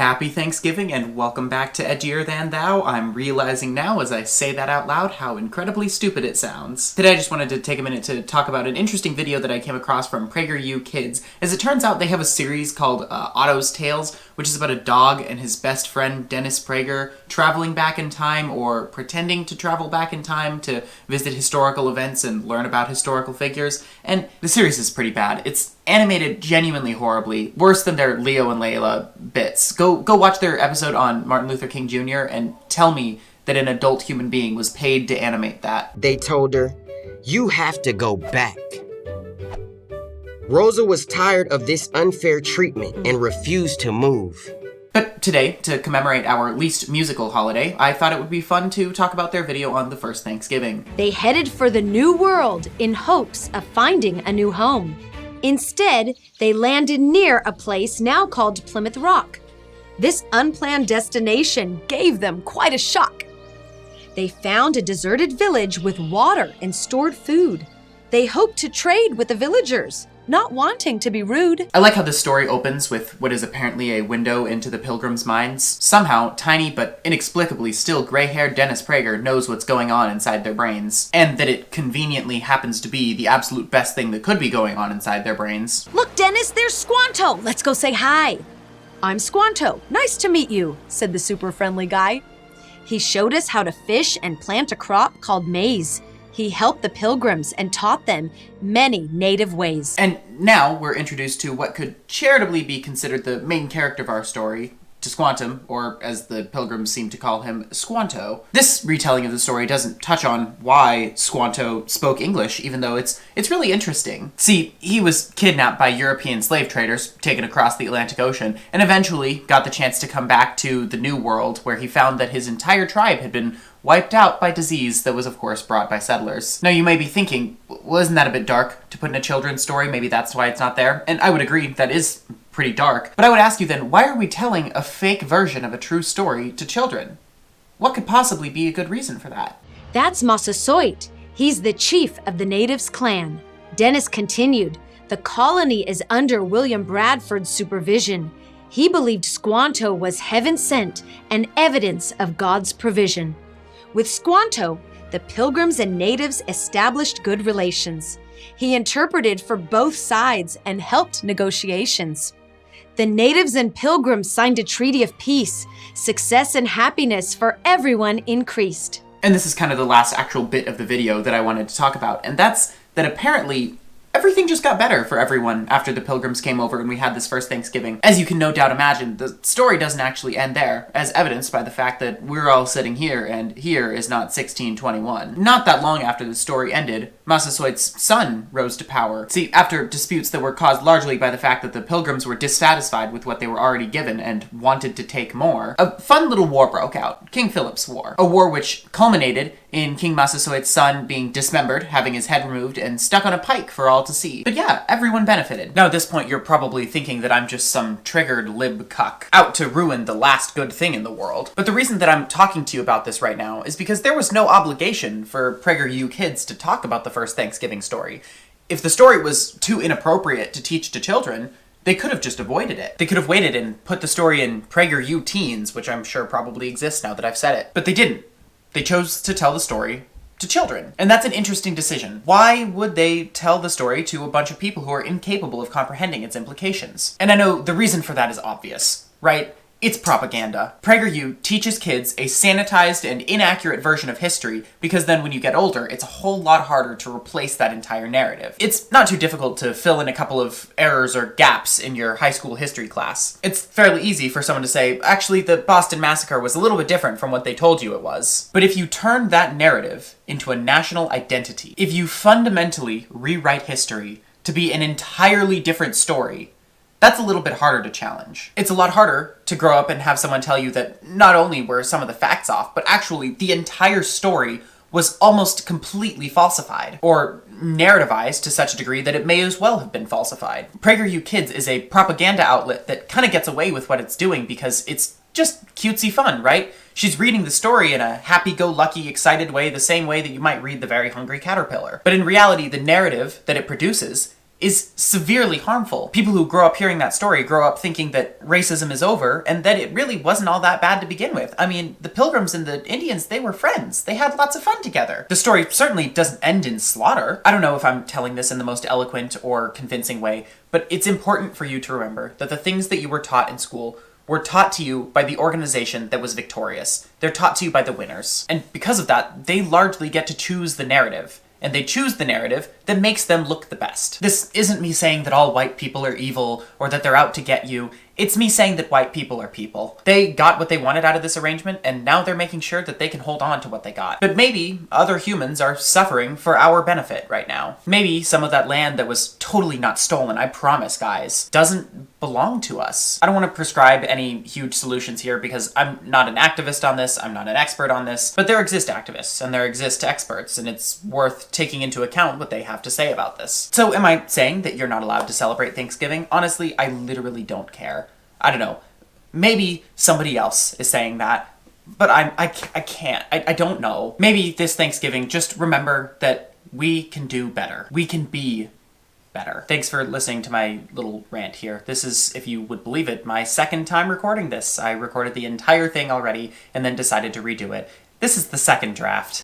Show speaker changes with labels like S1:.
S1: Happy Thanksgiving and welcome back to Edgier Than Thou. I'm realizing now as I say that out loud how incredibly stupid it sounds. Today I just wanted to take a minute to talk about an interesting video that I came across from PragerU Kids. As it turns out, they have a series called Otto's Tales, which is about a dog and his best friend Dennis Prager traveling back in time or pretending to travel back in time to visit historical events and learn about historical figures. And the series is pretty bad. It's animated genuinely horribly, worse than their Leo and Layla bits. Go watch their episode on Martin Luther King Jr. and tell me that an adult human being was paid to animate that.
S2: They told her, "You have to go back." Rosa was tired of this unfair treatment and refused to move.
S1: But today, to commemorate our least musical holiday, I thought it would be fun to talk about their video on the first Thanksgiving.
S3: They headed for the new world in hopes of finding a new home. Instead, they landed near a place now called Plymouth Rock. This unplanned destination gave them quite a shock. They found a deserted village with water and stored food. They hoped to trade with the villagers, not wanting to be rude.
S1: I like how this story opens with what is apparently a window into the Pilgrims' minds. Somehow, tiny but inexplicably still gray-haired Dennis Prager knows what's going on inside their brains, and that it conveniently happens to be the absolute best thing that could be going on inside their brains.
S3: Look, Dennis, there's Squanto. Let's go say hi. I'm Squanto. Nice to meet you, said the super friendly guy. He showed us how to fish and plant a crop called maize. He helped the pilgrims and taught them many native ways.
S1: And now we're introduced to what could charitably be considered the main character of our story, to Squantum, or as the pilgrims seem to call him, Squanto. This retelling of the story doesn't touch on why Squanto spoke English, even though it's really interesting. See, he was kidnapped by European slave traders, taken across the Atlantic Ocean, and eventually got the chance to come back to the New World, where he found that his entire tribe had been wiped out by disease that was, of course, brought by settlers. Now, you may be thinking, well, isn't that a bit dark to put in a children's story? Maybe that's why it's not there. And I would agree, that is pretty dark. But I would ask you then, why are we telling a fake version of a true story to children? What could possibly be a good reason for that?
S3: That's Massasoit. He's the chief of the natives' clan. Dennis continued, the colony is under William Bradford's supervision. He believed Squanto was heaven sent and evidence of God's provision. With Squanto, the pilgrims and natives established good relations. He interpreted for both sides and helped negotiations. The natives and pilgrims signed a treaty of peace. Success and happiness for everyone increased.
S1: And this is kind of the last actual bit of the video that I wanted to talk about, and that's that apparently everything just got better for everyone after the pilgrims came over and we had this first Thanksgiving. As you can no doubt imagine, the story doesn't actually end there, as evidenced by the fact that we're all sitting here and here is not 1621. Not that long after the story ended, Massasoit's son rose to power. See, after disputes that were caused largely by the fact that the pilgrims were dissatisfied with what they were already given and wanted to take more, a fun little war broke out, King Philip's War. A war which culminated in King Massasoit's son being dismembered, having his head removed, and stuck on a pike for all to see. But yeah, everyone benefited. Now at this point you're probably thinking that I'm just some triggered lib cuck, out to ruin the last good thing in the world. But the reason that I'm talking to you about this right now is because there was no obligation for PragerU Kids to talk about the first Thanksgiving story. If the story was too inappropriate to teach to children, they could have just avoided it. They could have waited and put the story in PragerU Teens, which I'm sure probably exists now that I've said it. But they didn't. They chose to tell the story to children. And that's an interesting decision. Why would they tell the story to a bunch of people who are incapable of comprehending its implications? And I know the reason for that is obvious, right? It's propaganda. PragerU teaches kids a sanitized and inaccurate version of history because then when you get older, it's a whole lot harder to replace that entire narrative. It's not too difficult to fill in a couple of errors or gaps in your high school history class. It's fairly easy for someone to say, actually, the Boston Massacre was a little bit different from what they told you it was. But if you turn that narrative into a national identity, if you fundamentally rewrite history to be an entirely different story, that's a little bit harder to challenge. It's a lot harder to grow up and have someone tell you that not only were some of the facts off, but actually the entire story was almost completely falsified, or narrativized to such a degree that it may as well have been falsified. PragerU Kids is a propaganda outlet that kind of gets away with what it's doing because it's just cutesy fun, right? She's reading the story in a happy-go-lucky, excited way, the same way that you might read The Very Hungry Caterpillar. But in reality, the narrative that it produces is severely harmful. People who grow up hearing that story grow up thinking that racism is over and that it really wasn't all that bad to begin with. I mean, the Pilgrims and the Indians, they were friends. They had lots of fun together. The story certainly doesn't end in slaughter. I don't know if I'm telling this in the most eloquent or convincing way, but it's important for you to remember that the things that you were taught in school were taught to you by the organization that was victorious. They're taught to you by the winners. And because of that, they largely get to choose the narrative. And they choose the narrative that makes them look the best. This isn't me saying that all white people are evil or that they're out to get you. It's me saying that white people are people. They got what they wanted out of this arrangement, and now they're making sure that they can hold on to what they got. But maybe other humans are suffering for our benefit right now. Maybe some of that land that was totally not stolen, I promise, guys, doesn't belong to us. I don't want to prescribe any huge solutions here because I'm not an activist on this, I'm not an expert on this, but there exist activists and there exist experts, and it's worth taking into account what they have to say about this. So am I saying that you're not allowed to celebrate Thanksgiving? Honestly, I literally don't care. I don't know. Maybe somebody else is saying that, but I can't. I don't know. Maybe this Thanksgiving, just remember that we can do better. We can be better. Thanks for listening to my little rant here. This is, if you would believe it, my second time recording this. I recorded the entire thing already and then decided to redo it. This is the second draft.